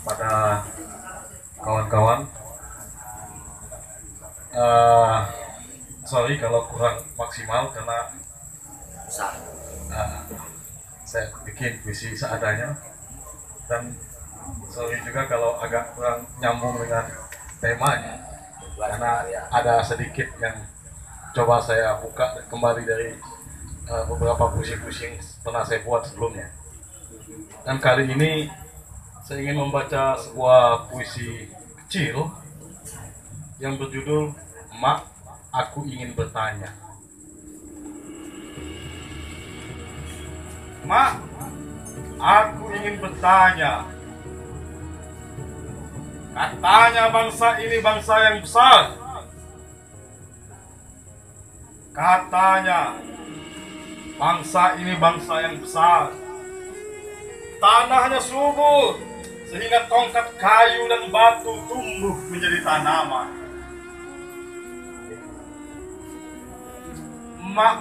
pada kawan-kawan. Eh, Sorry kalau kurang maksimal karena eh, saya bikin puisi seadanya, dan sorry juga kalau agak kurang nyambung dengan temanya karena ada sedikit yang coba saya buka kembali dari beberapa puisi-puisi yang pernah saya buat sebelumnya. Dan kali ini saya ingin membaca sebuah puisi kecil yang berjudul Mak, Aku Ingin Bertanya. Mak, aku ingin bertanya. Katanya bangsa ini bangsa yang besar. Katanya bangsa ini bangsa yang besar. Tanahnya subur sehingga tongkat kayu dan batu tumbuh menjadi tanaman. Mak,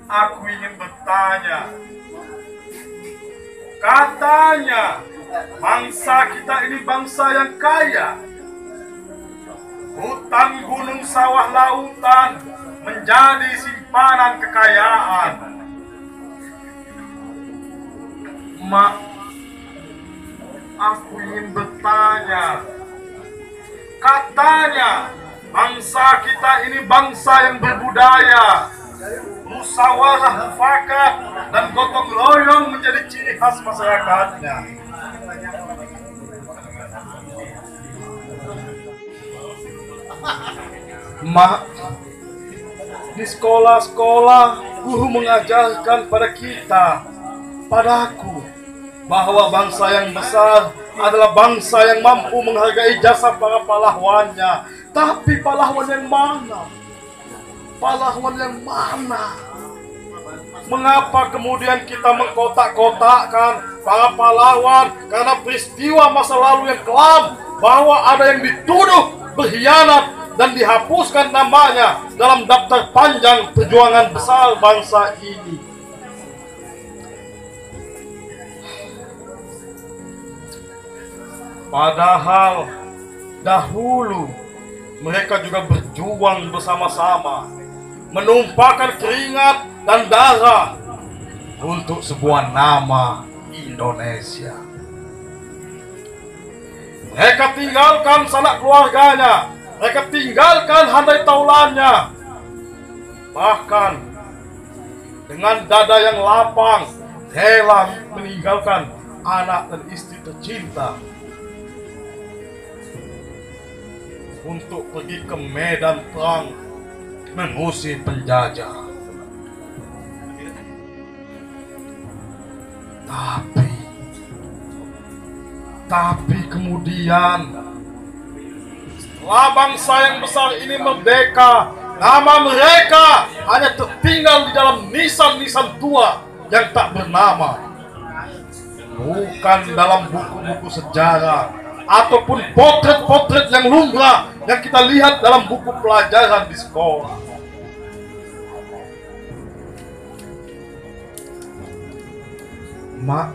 aku ingin bertanya. Katanya bangsa kita ini bangsa yang kaya. Hutan, gunung, sawah, lautan menjadi simpanan kekayaan. Mak, aku ingin bertanya. Katanya bangsa kita ini bangsa yang berbudaya. Musyawarah mufakat dan gotong royong menjadi ciri khas masyarakatnya. Mak, di sekolah-sekolah guru mengajarkan pada kita, padaku, bahwa bangsa yang besar adalah bangsa yang mampu menghargai jasa para pahlawannya. Tapi pahlawan yang mana? Pahlawan yang mana? Mengapa kemudian kita mengkotak-kotakkan para pahlawan karena peristiwa masa lalu yang kelam, bahwa ada yang dituduh berkhianat dan dihapuskan namanya dalam daftar panjang perjuangan besar bangsa ini? Padahal dahulu mereka juga berjuang bersama-sama, menumpahkan keringat dan darah untuk sebuah nama Indonesia. Mereka tinggalkan sanak keluarganya, mereka tinggalkan handai taulannya, bahkan dengan dada yang lapang rela meninggalkan anak dan istri tercinta untuk pergi ke medan perang mengusir penjajah. Tapi kemudian setelah bangsa yang besar ini merdeka, nama mereka hanya tertinggal di dalam nisan-nisan tua yang tak bernama, bukan dalam buku-buku sejarah ataupun potret-potret yang lumrah yang kita lihat dalam buku pelajaran di sekolah. Mak,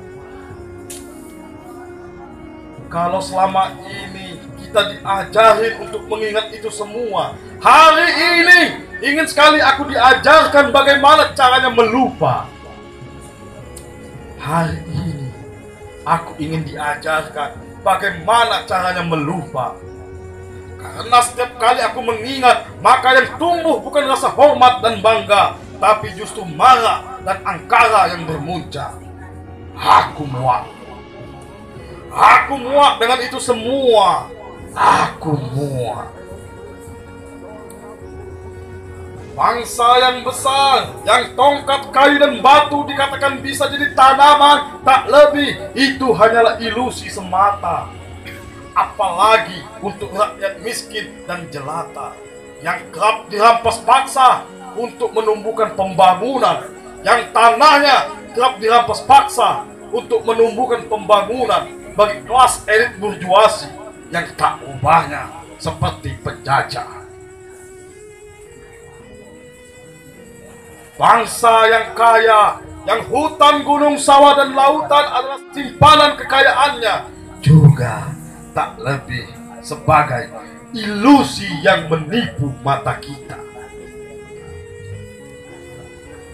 kalau selama ini kita diajarin untuk mengingat itu semua, hari ini ingin sekali aku diajarkan bagaimana caranya melupa. Hari ini aku ingin diajarkan bagaimana caranya melupa. Karena setiap kali aku mengingat, maka yang tumbuh bukan rasa hormat dan bangga, tapi justru marah dan angkara yang bermuncak. Aku muak. Aku muak dengan itu semua. Aku muak. Bangsa yang besar, yang tongkat kayu dan batu dikatakan bisa jadi tanaman, tak lebih, itu hanyalah ilusi semata. Apalagi untuk rakyat miskin dan jelata yang kerap dirampas paksa untuk menumbuhkan pembangunan, yang tanahnya kerap dirampas paksa untuk menumbuhkan pembangunan bagi kelas elit burjuasi yang tak ubahnya seperti penjajah. Bangsa yang kaya yang hutan, gunung, sawah, dan lautan adalah simpanan kekayaannya, juga tak lebih sebagai ilusi yang menipu mata kita.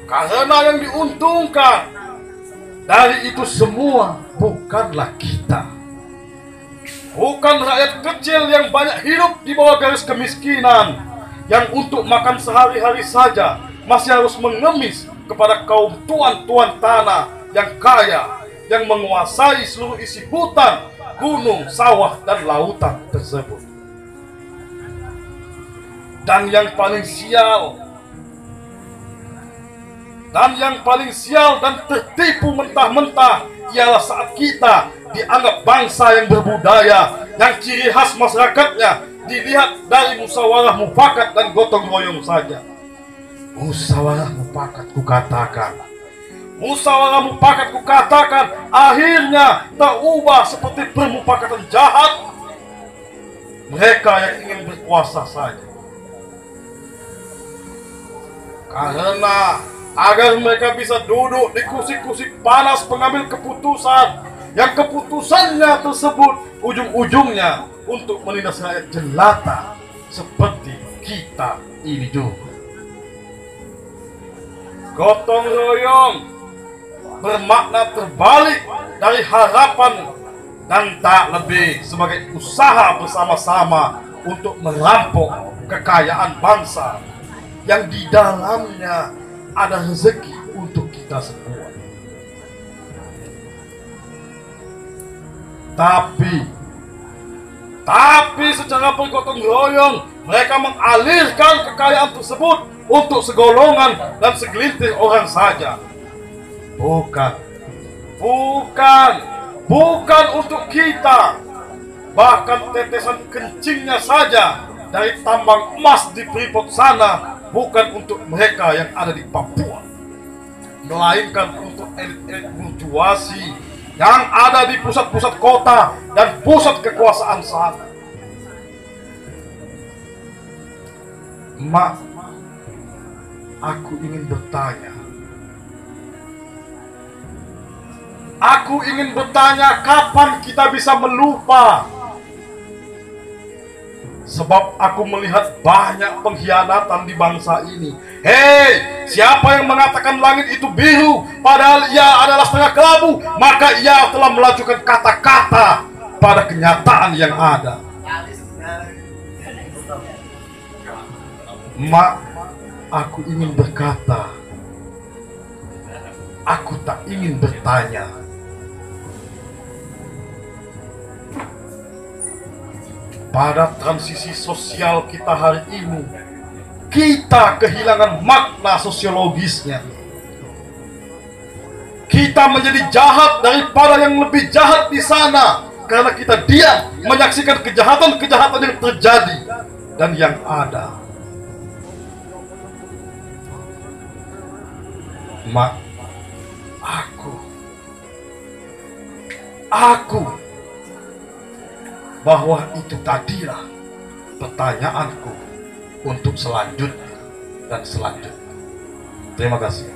Karena yang diuntungkan dari itu semua bukanlah kita, bukan rakyat kecil yang banyak hidup di bawah garis kemiskinan, yang untuk makan sehari-hari saja masih harus mengemis kepada kaum tuan-tuan tanah yang kaya, yang menguasai seluruh isi hutan, gunung, sawah, dan lautan tersebut. Dan yang paling sial dan tertipu mentah-mentah ialah saat kita dianggap bangsa yang berbudaya, yang ciri khas masyarakatnya dilihat dari musyawarah mufakat dan gotong royong saja. Musyawarah mufakat kukatakan akhirnya terubah seperti permufakatan jahat mereka yang ingin berkuasa saja. Karena agar mereka bisa duduk di kursi-kursi panas pengambil keputusan, yang keputusannya tersebut ujung-ujungnya untuk menindas rakyat jelata seperti kita ini juga. Gotong royong bermakna terbalik dari harapan dan tak lebih sebagai usaha bersama-sama untuk merampok kekayaan bangsa yang di dalamnya ada rezeki untuk kita semua. Tapi secara bergotong royong mereka mengalirkan kekayaan tersebut untuk segolongan dan segelintir orang saja. Bukan untuk kita. Bahkan tetesan kencingnya saja dari tambang emas di Freeport sana bukan untuk mereka yang ada di Papua, melainkan untuk elit-elit burjuasi yang ada di pusat-pusat kota dan pusat kekuasaan sana. Mak, aku ingin bertanya kapan kita bisa melupa. Sebab aku melihat banyak pengkhianatan di bangsa ini. Hei, siapa yang mengatakan langit itu biru padahal ia adalah setengah kelabu, maka ia telah melakukan kata-kata pada kenyataan yang ada. Mak, aku ingin berkata, aku tak ingin bertanya. Pada transisi sosial kita hari ini, kita kehilangan makna sosiologisnya. Kita menjadi jahat daripada yang lebih jahat di sana karena kita diam menyaksikan kejahatan-kejahatan yang terjadi dan yang ada. Mak, aku bahwa itu tadilah pertanyaanku untuk selanjutnya dan selanjutnya. Terima kasih.